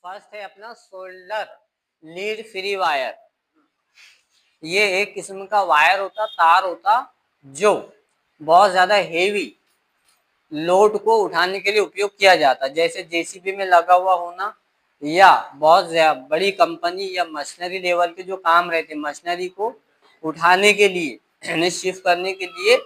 First है अपना solder lead free wire. ये एक किस्म का वायर होता, तार होता, जो बहुत ज्यादा हेवी लोड को उठाने के लिए उपयोग किया जाता है, जैसे जेसीबी में लगा हुआ होना या बहुत बड़ी कंपनी या मशीनरी लेवल के जो काम रहते हैं मशीनरी को उठाने के लिए, यानी शिफ्ट करने के लिए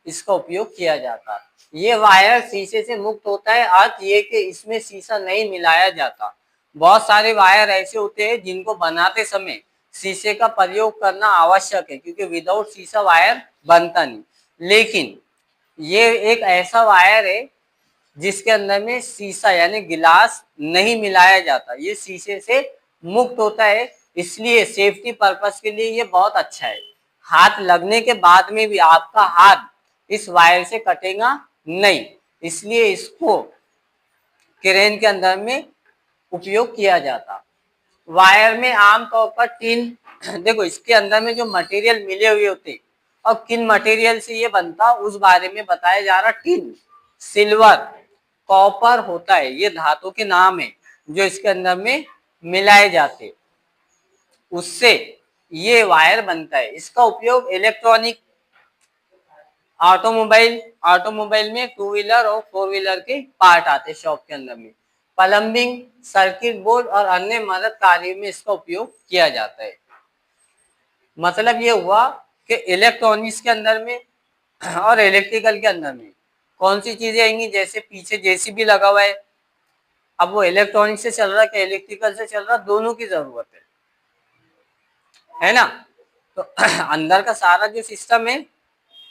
इसका उपयोग किया जाता है। ये वायर शीशे से मुक्त होता है, अर्थ ये कि इसमें शीशा नहीं मिलाया जाता। बहुत सारे वायर ऐसे होते हैं जिनको बनाते समय शीशे का प्रयोग करना आवश्यक है, क्योंकि विदाउट शीशा वायर बनता नहीं। लेकिन ये एक ऐसा वायर है जिसके अंदर में शीशा यानी गिलास नहीं मिलाया जाता, ये शीशे से मुक्त होता है, इसलिए सेफ्टी पर्पस के लिए ये बहुत अच्छा है। हाथ लगने के बाद में भी आपका हाथ इस वायर से कटेगा नहीं, इसलिए इसको क्रेन के अंदर में उपयोग किया जाता। वायर में आमतौर पर टिन देखो इसके अंदर में जो मटेरियल मिले हुए होते और किन मटेरियल से ये बनता उस बारे में बताया जा रहा। टिन, सिल्वर, कॉपर होता है, ये धातु के नाम है जो इसके अंदर में मिलाए जाते, उससे ये वायर बनता है। इसका उपयोग इलेक्ट्रॉनिक, ऑटोमोबाइल में टू व्हीलर और फोर व्हीलर के पार्ट आते शॉप के अंदर में, प्लम्बिंग, सर्किट बोर्ड और अन्य मदद कार्य में इसका उपयोग किया जाता है। मतलब ये हुआ कि इलेक्ट्रॉनिक्स के अंदर में और इलेक्ट्रिकल के अंदर में कौन सी चीजें आएंगी, जैसे पीछे जेसीबी लगा हुआ है, अब वो इलेक्ट्रॉनिक से चल रहा है कि इलेक्ट्रिकल से चल रहा, दोनों की जरूरत है ना। तो अंदर का सारा जो सिस्टम है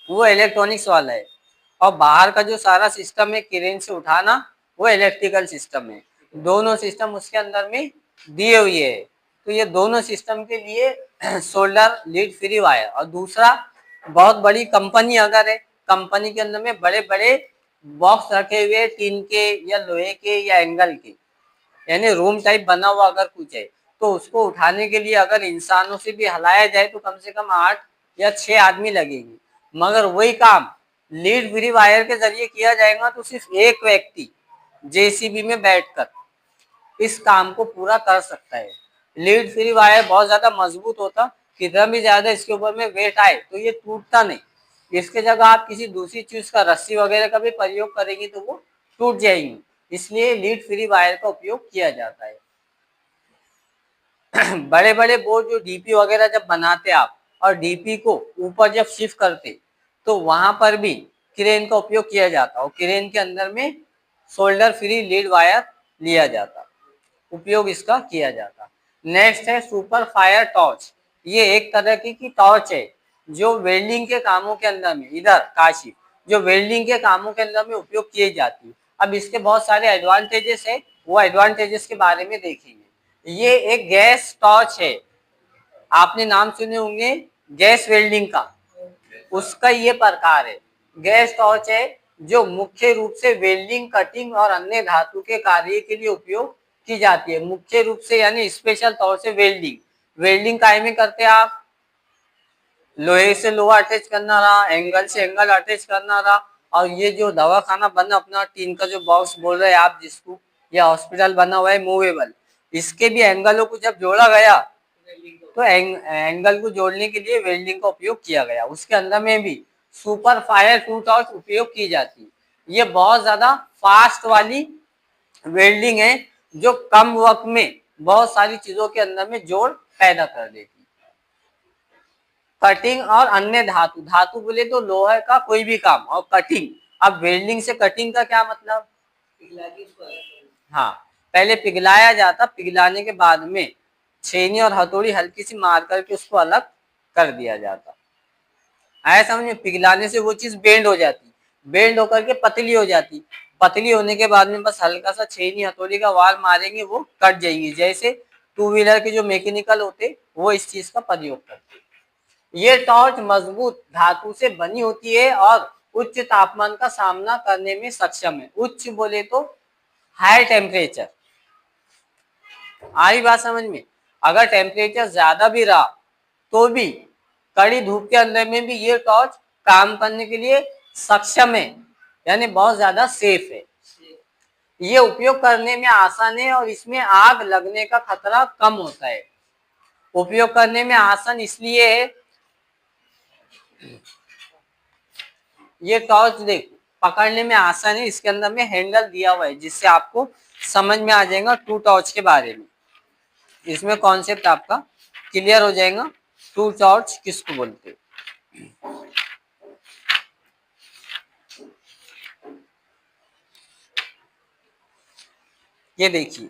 वो इलेक्ट्रॉनिक्स वाला है, और बाहर का जो सारा सिस्टम है क्रेन से उठाना वो इलेक्ट्रिकल सिस्टम है। दोनों सिस्टम उसके अंदर में दिए हुए है। तो ये दोनों सिस्टम के लिए सोल्डर लीड फ्री वायर। और दूसरा, बहुत बड़ी कंपनी अगर है, कंपनी के अंदर में बड़े बड़े बॉक्स रखे हुए टीन के या लोहे के या एंगल के, यानी रूम टाइप बना हुआ अगर कुछ है, तो उसको उठाने के लिए अगर इंसानों से भी हिलाया जाए तो कम से कम 8 या 6 आदमी लगेंगे, मगर वही काम लीड फ्री वायर के जरिए किया जाएगा तो सिर्फ एक व्यक्ति जेसीबी में बैठकर इस काम को पूरा कर सकता है। लीड फ्री वायर बहुत ज्यादा मजबूत होता, कितना भी ज्यादा इसके ऊपर में वेट आए तो ये टूटता नहीं। इसके जगह आप किसी दूसरी चीज का, रस्सी वगैरह का भी प्रयोग करेंगे तो वो टूट जाएगी, इसलिए लीड फ्री वायर का उपयोग किया जाता है। बड़े बड़े बोर्ड जो डीपी वगैरह जब बनाते आप और डीपी को ऊपर जब शिफ्ट करते तो वहां पर भी क्रेन का उपयोग किया जाता और क्रेन के अंदर में शोल्डर फ्री लीड वायर लिया जाता, उपयोग इसका किया जाता। नेक्स्ट है सुपर फायर टॉर्च। ये एक तरह की टॉर्च है जो वेल्डिंग के कामों के अंदर में, इधर काशी, जो वेल्डिंग के कामों के अंदर में उपयोग की जाती। अब इसके बहुत सारे एडवांटेजेस है, वो एडवांटेजेस के बारे में देखेंगे। ये एक गैस टॉर्च है, आपने नाम सुने होंगे गैस वेल्डिंग का, उसका ये प्रकार है। गैस टॉर्च है जो मुख्य रूप से वेल्डिंग, कटिंग और अन्य धातु के कार्य के लिए उपयोग की जाती है। मुख्य रूप से यानी स्पेशल तौर से वेल्डिंग, वेल्डिंग काय में करते हैं आप, लोहे से लोहा अटैच करना रहा, एंगल से एंगल अटैच करना रहा, और ये जो दवा खाना बना अपना टीन का जो बॉक्स बोल रहे हैं आप जिसको, या हॉस्पिटल बना हुआ है मूवेबल, इसके भी एंगलों को जब जोड़ा गया तो एंगल को जोड़ने के लिए वेल्डिंग का उपयोग किया गया। उसके अंदर में भी सुपर फायर टू टॉर्च उपयोग की जाती। ये बहुत ज्यादा फास्ट वाली वेल्डिंग है जो कम वक्त में बहुत सारी चीजों के अंदर में जोड़ पैदा कर देती। कटिंग और अन्य धातु, धातु बोले तो लोहे का कोई भी काम, और कटिंग, अब वेल्डिंग से कटिंग का क्या मतलब, हाँ, पहले पिघलाया जाता, पिघलाने के बाद में छेनी और हथौड़ी हल्की सी मार करके उसको अलग कर दिया जाता। आया समझ में, पिघलाने से वो चीज बेंड हो जाती, बेंड होकर के पतली हो जाती, पतली होने के बाद में बस हल्का सा छेनी हथौड़ी का वार मारेंगे वो कट जाएंगी। जैसे टू व्हीलर के जो मैकेनिकल होते वो इस चीज का प्रयोग करते। ये टॉर्च मजबूत धातु से बनी होती है और उच्च तापमान का सामना करने में सक्षम है। उच्च बोले तो हाई टेम्परेचर, आई बात समझ में, अगर टेम्परेचर ज्यादा भी रहा तो भी कड़ी धूप के अंदर में भी ये टॉर्च काम करने के लिए सक्षम है, यानी बहुत ज्यादा सेफ है। ये उपयोग करने में आसान है और इसमें आग लगने का खतरा कम होता है। उपयोग करने में आसान इसलिए है, ये टॉर्च देखो पकड़ने में आसान है, इसके अंदर में हैंडल दिया हुआ है जिससे आपको समझ में आ जाएगा टू टॉर्च के बारे में। इसमें कॉन्सेप्ट आपका क्लियर हो जाएगा टू टॉर्च किसको बोलते हैं। ये देखिए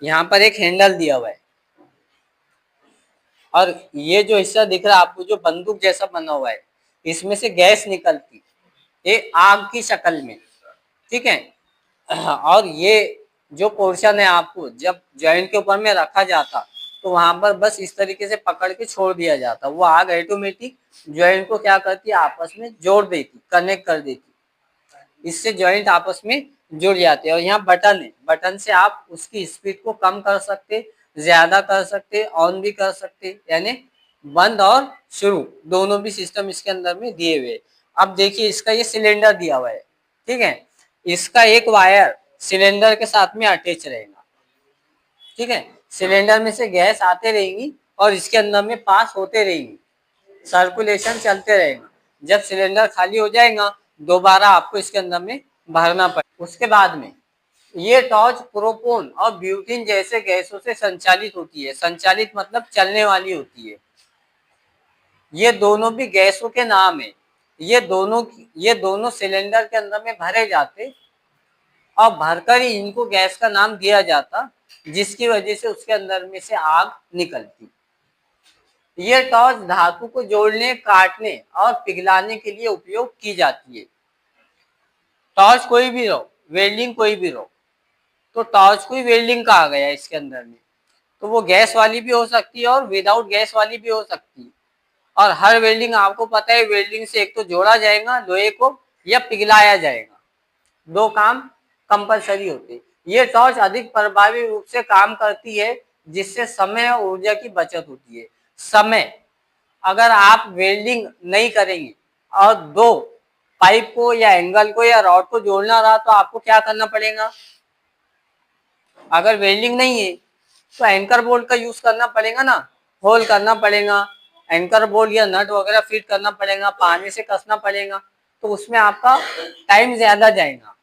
यहाँ पर एक हैंडल दिया हुआ है और ये जो हिस्सा दिख रहा है आपको जो बंदूक जैसा बना हुआ है, इसमें से गैस निकलती ये आग की शक्ल में, ठीक है। और ये जो पोर्शन है आपको जब जॉइंट के ऊपर में रखा जाता तो वहां पर बस इस तरीके से पकड़ के छोड़ दिया जाता, वो आग ऑटोमेटिक जॉइंट को क्या करती है आपस में जोड़ देती, कनेक्ट कर देती, इससे जॉइंट आपस में जुड़ जाते हैं। और यहाँ बटन है, बटन से आप उसकी स्पीड को कम कर सकते, ज्यादा कर सकते, ऑन भी कर सकते, यानी बंद और शुरू दोनों भी सिस्टम इसके अंदर में दिए हुए। अब देखिए इसका ये सिलेंडर दिया हुआ है, ठीक है, इसका एक वायर सिलेंडर के साथ में अटैच रहेगा, ठीक है। सिलेंडर में से गैस आते रहेंगी और इसके अंदर में पास होते रहेंगी, सर्कुलेशन चलते रहेगा। जब सिलेंडर खाली हो जाएगा दोबारा आपको इसके अंदर में भरना पड़ेगा। उसके बाद में ये टॉर्च प्रोपोन और ब्यूटीन जैसे गैसों से संचालित होती है, संचालित मतलब चलने वाली होती है। ये दोनों भी गैसों के नाम है, ये दोनों सिलेंडर के अंदर में भरे जाते और भरकर ही इनको गैस का नाम दिया जाता, जिसकी वजह से उसके अंदर में से आग निकलती। ये टॉर्च धातु को जोड़ने, काटने और पिघलाने के लिए उपयोग की जाती है। टॉर्च कोई भी रहो, वेल्डिंग कोई भी रहो, तो टॉर्च को ही वेल्डिंग कहा गया है इसके अंदर में। तो वो गैस वाली भी हो सकती है और विदाउट गैस वाली भी हो सकती है। और हर वेल्डिंग आपको पता है, वेल्डिंग से एक तो जोड़ा जाएगा लोहे को या पिघलाया जाएगा, दो काम कंपलसरी होते। ये टॉर्च अधिक प्रभावी रूप से काम करती है जिससे समय और ऊर्जा की बचत होती है। समय, अगर आप वेल्डिंग नहीं करेंगे और दो पाइप को या एंगल को या रॉड को जोड़ना रहा तो आपको क्या करना पड़ेगा, अगर वेल्डिंग नहीं है तो एंकर बोल्ट का यूज करना पड़ेगा ना, होल करना पड़ेगा, एंकर बोल्ट या नट वगैरह फिट करना पड़ेगा, पानी से कसना पड़ेगा, तो उसमें आपका टाइम ज्यादा जाएगा,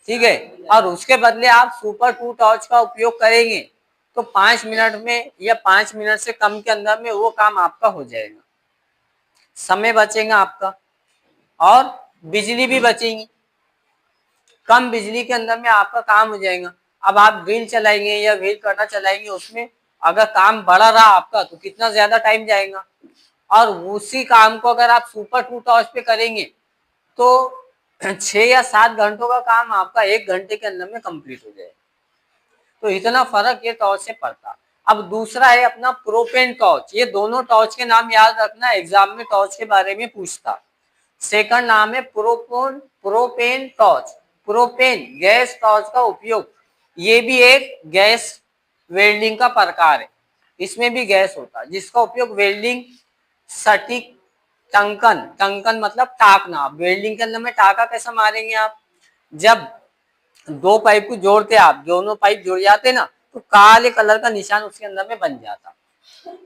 ठीक है। और उसके बदले आप सुपर टू टॉर्च का उपयोग करेंगे तो 5 मिनट में या 5 मिनट से कम के अंदर में वो काम आपका हो जाएगा, समय बचेगा आपका और बिजली भी बचेगी, कम बिजली के अंदर में आपका काम हो जाएगा। अब आप ड्रिल चलाएंगे या व्हील कटर चलाएंगे, उसमें अगर काम बड़ा रहा आपका तो कितना ज्यादा टाइम जाएगा, और उसी काम को अगर आप सुपर टू टॉर्च पे करेंगे तो 6 या 7 घंटों का काम आपका 1 घंटे के अंदर में कंप्लीट हो जाएगा। तो इतना फर्क ये टॉर्च से पड़ता। अब दूसरा है अपना प्रोपेन टॉर्च, ये दोनों टॉर्च के नाम याद रखना, एग्जाम में टॉर्च के बारे में पूछता। सेकंड नाम है propane torch. Propane gas torch का उपयोग, ये भी एक गैस वेल्डिंग का प्रकार है, इसमें भी गैस होता है जिसका उपयोग वेल्डिंग, सटीक टंकन, टंकन मतलब टाकना, वेल्डिंग के अंदर में टाका कैसा मारेंगे आप, जब दो पाइप को जोड़ते आप, दोनों पाइप जुड़ जाते ना तो काले कलर का निशान उसके अंदर में बन जाता,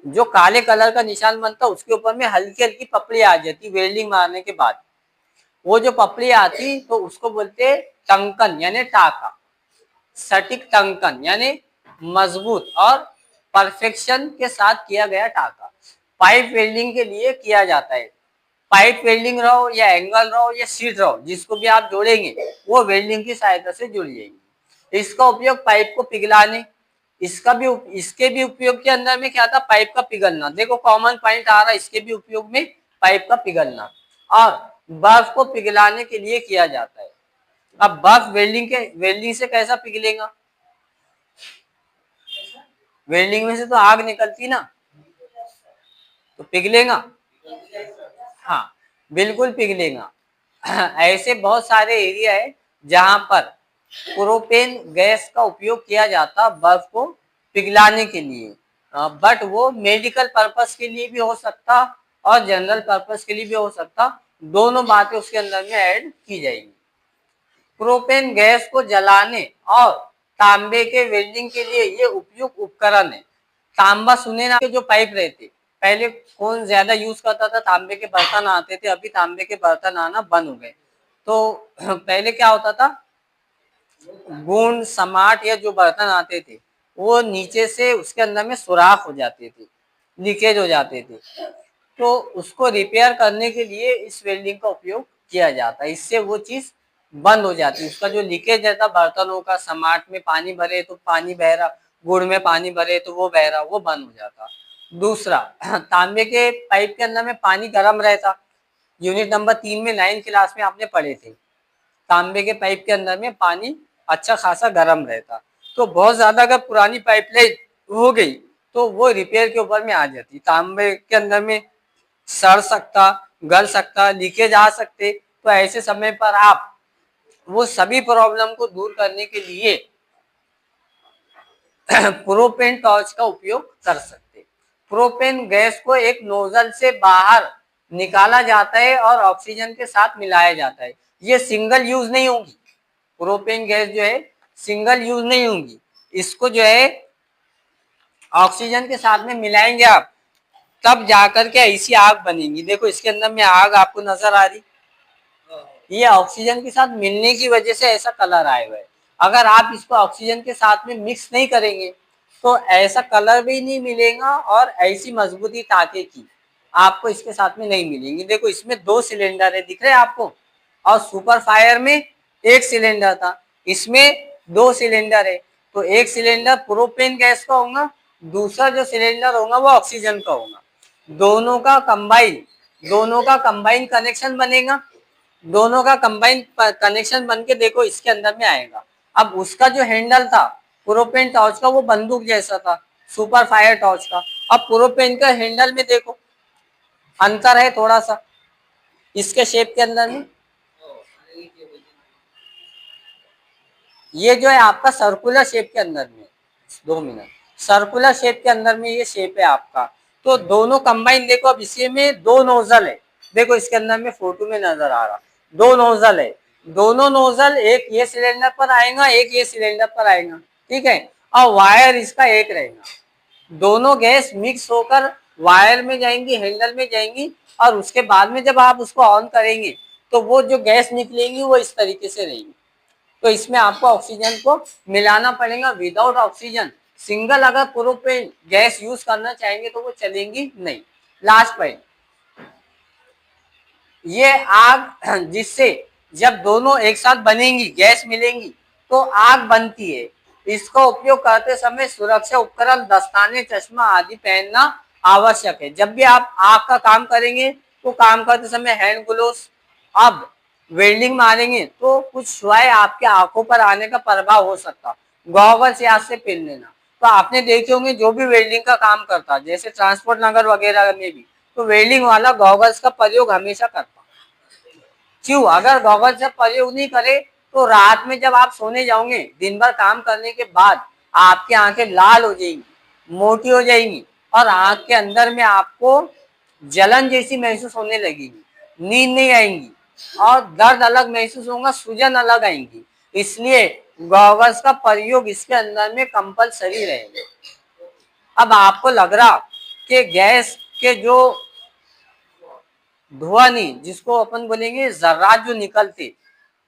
जो काले कलर का निशान बनता उसके ऊपर में हल्की हल्की पपड़ी आ जाती वेल्डिंग मारने के बाद, वो जो पपड़ी आती तो उसको बोलते टंकन यानी टाका। सटीक टंकन यानी मजबूत और परफेक्शन के साथ किया गया टाका, पाइप वेल्डिंग के लिए किया जाता है। पाइप वेल्डिंग रहो या एंगल रहो या शीट रहो, जिसको भी आप जोड़ेंगे वो वेल्डिंग की सहायता से जुड़ जाएगी। इसका उपयोग पाइप को पिघलाने, इसके भी उपयोग के अंदर में क्या था, पाइप का पिघलना, देखो कॉमन पॉइंट आ रहा है, इसके भी उपयोग में पाइप का पिघलना और बर्फ को पिघलाने के लिए किया जाता है। अब बर्फ वेल्डिंग से कैसा पिघलेगा, वेल्डिंग में से तो आग निकलती ना, तो पिघलेगा, हाँ बिल्कुल पिघलेगा। ऐसे बहुत सारे एरिया है जहां पर प्रोपेन गैस का उपयोग किया जाता बर्फ को पिघलाने के लिए, बट वो मेडिकल पर्पस के लिए भी हो सकता और जनरल पर्पस के लिए भी हो सकता, दोनों बातें उसके अंदर में ऐड की जाएगी। प्रोपेन गैस को जलाने और तांबे के वेल्डिंग के लिए ये उपयुक्त उपकरण है। तांबा सुने ना, जो पाइप रहते पहले कौन ज्यादा यूज करता था, तांबे के बर्तन आते थे, अभी तांबे के बर्तन आना बंद हो गए। तो पहले क्या होता था, गोंद समाट या जो बर्तन आते थे वो नीचे से उसके अंदर में सुराख हो जाते थे, लीकेज हो जाते थे, तो उसको रिपेयर करने के लिए इस वेल्डिंग का उपयोग किया जाता है। इससे वो चीज बंद हो जाती है, उसका जो लीकेज रहता बर्तनों का, समाट में पानी भरे तो पानी बह रहा, गुड़ में पानी भरे तो वो बह रहा, वो बंद हो जाता। दूसरा, तांबे के पाइप के अंदर में पानी गर्म रहता, यूनिट नंबर 3 में 9 क्लास में आपने पढ़े थे, तांबे के पाइप के अंदर में पानी अच्छा खासा गर्म रहता। तो बहुत ज्यादा अगर पुरानी पाइपलाइन हो गई तो वो रिपेयर के ऊपर में आ जाती, तांबे के अंदर में सड़ सकता, गल सकता, लीकेज आ सकते। तो ऐसे समय पर आप वो सभी प्रॉब्लम को दूर करने के लिए प्रोपेन टॉर्च का उपयोग कर सकते। प्रोपेन गैस को एक नोजल से बाहर निकाला जाता है और ऑक्सीजन के साथ मिलाया जाता है। ये सिंगल यूज नहीं होगी, प्रोपेन गैस जो है सिंगल यूज नहीं होगी, इसको जो है ऑक्सीजन के साथ में मिलाएंगे आप, तब जाकर के ऐसी आग बनेगी। देखो इसके अंदर में आग आपको नजर आ रही, ये ऑक्सीजन के साथ मिलने की वजह से ऐसा कलर आया हुआ है। अगर आप इसको ऑक्सीजन के साथ में मिक्स नहीं करेंगे तो ऐसा कलर भी नहीं मिलेगा और ऐसी मजबूती ताकि की आपको इसके साथ में नहीं मिलेंगी। देखो इसमें 2 सिलेंडर है, दिख रहे हैं आपको, और सुपर फायर में 1 सिलेंडर था, इसमें 2 सिलेंडर है। तो एक सिलेंडर प्रोपेन गैस का होगा, दूसरा जो सिलेंडर होगा वो ऑक्सीजन का होगा। दोनों का कंबाइन कनेक्शन बनेगा, दोनों का कंबाइन कनेक्शन बन के देखो इसके अंदर में आएगा। अब उसका जो हैंडल था प्रोपेन टॉर्च का वो बंदूक जैसा था, सुपर फायर टॉर्च का। अब प्रोपेन का हैंडल में देखो अंतर है थोड़ा सा इसके शेप के अंदर में, ये जो है आपका सर्कुलर शेप के अंदर में, 2 मिनट, सर्कुलर शेप के अंदर में ये शेप है आपका। तो दोनों कंबाइन देखो, अब इसी में 2 नोजल है, देखो इसके अंदर में फोटो में नजर आ रहा 2 नोजल है, दोनों नोजल एक ये सिलेंडर पर आएगा, एक ये सिलेंडर पर आएगा, ठीक है, और वायर इसका एक रहेगा। दोनों गैस मिक्स होकर वायर में जाएंगी, हैंडल में जाएंगी, और उसके बाद में जब आप उसको ऑन करेंगे तो वो जो गैस निकलेंगी वो इस तरीके से रहेगी। तो इसमें आपको ऑक्सीजन को मिलाना पड़ेगा, विदाउट ऑक्सीजन सिंगल अगर प्रोपेन गैस यूज करना चाहेंगे तो वो चलेंगी नहीं। लास्ट पॉइंट, ये आग जिससे जब दोनों एक साथ बनेंगी, गैस मिलेंगी तो आग बनती है। इसका उपयोग करते समय सुरक्षा उपकरण, दस्ताने, चश्मा आदि पहनना आवश्यक है। जब भी आप आग का काम करेंगे तो काम करते समय हैंड ग्लोव्स, अब वेल्डिंग मारेंगे तो कुछ शुआएं आपके आंखों पर आने का प्रभाव हो सकता, गॉगल्स याद से पहन लेना। तो आपने देखे होंगे जो भी वेल्डिंग का काम करता, जैसे ट्रांसपोर्ट नगर वगैरह में भी, तो वेल्डिंग वाला गॉगल्स का प्रयोग हमेशा करता। क्यों? अगर गॉगल्स का प्रयोग नहीं करे तो रात में जब आप सोने जाओगे, दिन भर काम करने के बाद आपकी आंखें लाल हो जाएंगी, मोटी हो जाएंगी, और आंख के अंदर में आपको जलन जैसी महसूस होने लगेगी, नींद नहीं आएंगी, और दर्द अलग महसूस होगा, सूजन अलग आएंगी। इसलिए गॉगल्स का प्रयोग इसके अंदर में कंपलसरी रहेगा। अब आपको लग रहा कि गैस के जो धुआं नहीं, जिसको अपन बोलेंगे जर्रात जो निकलते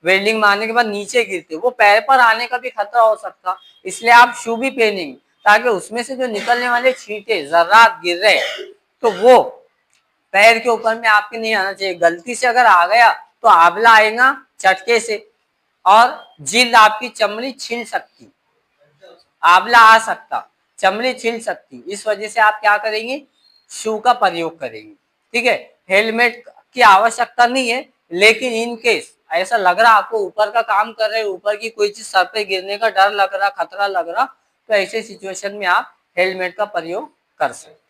वेल्डिंग मारने के बाद नीचे गिरते, वो पैर पर आने का भी खतरा हो सकता। इसलिए आप शू भी पहनेंगे ताकि उसमें से जो निकलने वाले छींटे जर्रात गिर रहे तो वो पैर के ऊपर में आपके नहीं आना चाहिए। गलती से अगर आ गया तो आंवला आएगा चटके से, और जिल्द आपकी चमड़ी छिल सकती, आंवला आ सकता, चमड़ी छिल सकती। इस वजह से आप क्या करेंगे, शू का प्रयोग करेंगे, ठीक है। हेलमेट की आवश्यकता नहीं है, लेकिन इन केस ऐसा लग रहा आपको ऊपर का काम कर रहे, ऊपर की कोई चीज सर पे गिरने का डर लग रहा, खतरा लग रहा, तो ऐसे सिचुएशन में आप हेलमेट का प्रयोग कर सकते।